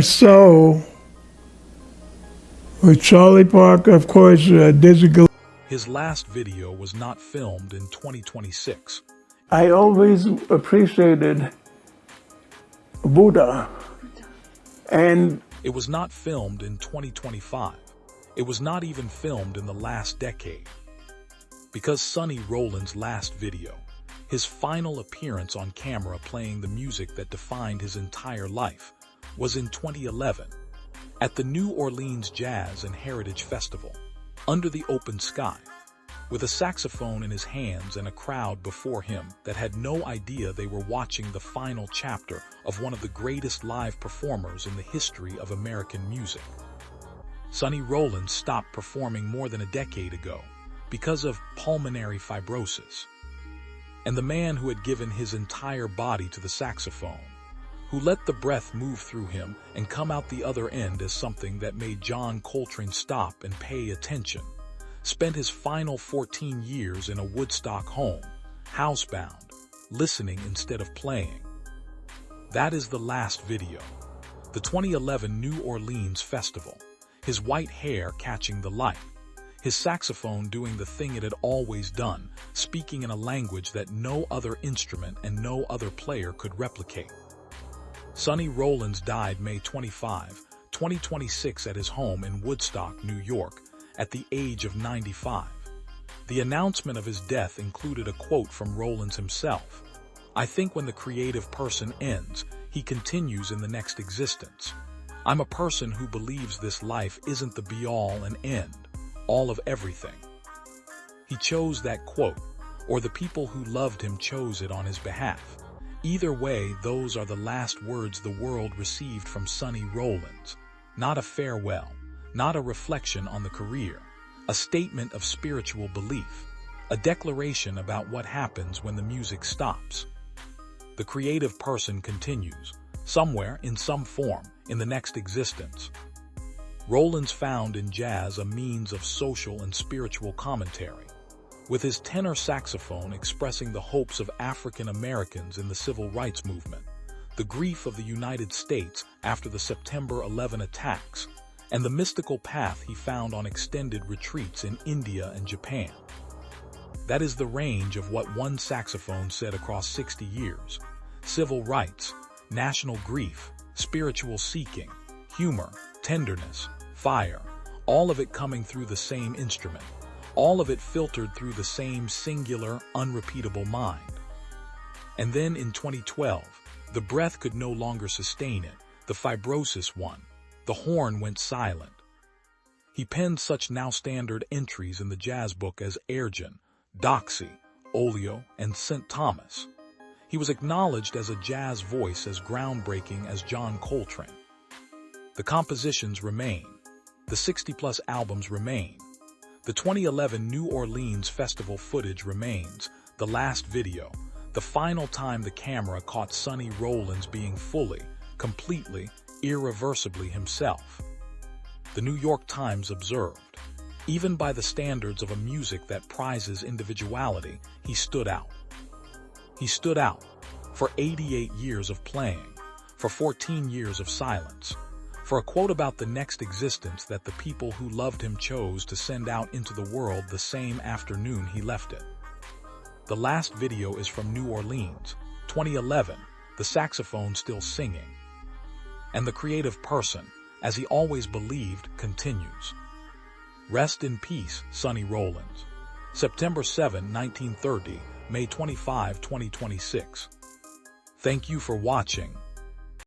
So, with Charlie Parker, of course, Dizzy Gillespie. His last video was not filmed in 2026. I always appreciated Buddha. And it was not filmed in 2025. It was not even filmed in the last decade. Because Sonny Rollins' last video, his final appearance on camera playing the music that defined his entire life, was in 2011 at the New Orleans Jazz and Heritage Festival, under the open sky, with a saxophone in his hands and a crowd before him that had no idea they were watching the final chapter of one of the greatest live performers in the history of American music. Sonny Rollins stopped performing more than a decade ago because of pulmonary fibrosis. And the man who had given his entire body to the saxophone, who let the breath move through him and come out the other end as something that made John Coltrane stop and pay attention, spent his final 14 years in a Woodstock home, housebound, listening instead of playing. That is the last video. The 2011 New Orleans Festival, his white hair catching the light, his saxophone doing the thing it had always done, speaking in a language that no other instrument and no other player could replicate. Sonny Rollins died May 25, 2026 at his home in Woodstock, New York, at the age of 95. The announcement of his death included a quote from Rollins himself. "I think when the creative person ends, he continues in the next existence. I'm a person who believes this life isn't the be-all and end, all of everything." He chose that quote, or the people who loved him chose it on his behalf. Either way, those are the last words the world received from Sonny Rollins. Not a farewell, not a reflection on the career, a statement of spiritual belief, a declaration about what happens when the music stops. The creative person continues, somewhere in some form, in the next existence. Rollins found in jazz a means of social and spiritual commentary, with his tenor saxophone expressing the hopes of African Americans in the civil rights movement, the grief of the United States after the September 11 attacks, and the mystical path he found on extended retreats in India and Japan. That is the range of what one saxophone said across 60 years: civil rights, national grief, spiritual seeking, humor, tenderness, fire, all of it coming through the same instrument, all of it filtered through the same singular, unrepeatable mind. And then in 2012, the breath could no longer sustain it, the fibrosis won, the horn went silent. He penned such now-standard entries in the jazz book as Airegin, Doxy, Oleo, and St. Thomas. He was acknowledged as a jazz voice as groundbreaking as John Coltrane. The compositions remain. The 60-plus albums remain. The 2011 New Orleans Festival footage remains, the last video, the final time the camera caught Sonny Rollins being fully, completely, irreversibly himself. The New York Times observed, even by the standards of a music that prizes individuality, he stood out. He stood out for 88 years of playing, for 14 years of silence, for a quote about the next existence that the people who loved him chose to send out into the world the same afternoon he left it. The last video is from New Orleans, 2011, the saxophone still singing. And the creative person, as he always believed, continues. Rest in peace, Sonny Rollins. September 7, 1930, May 25, 2026. Thank you for watching.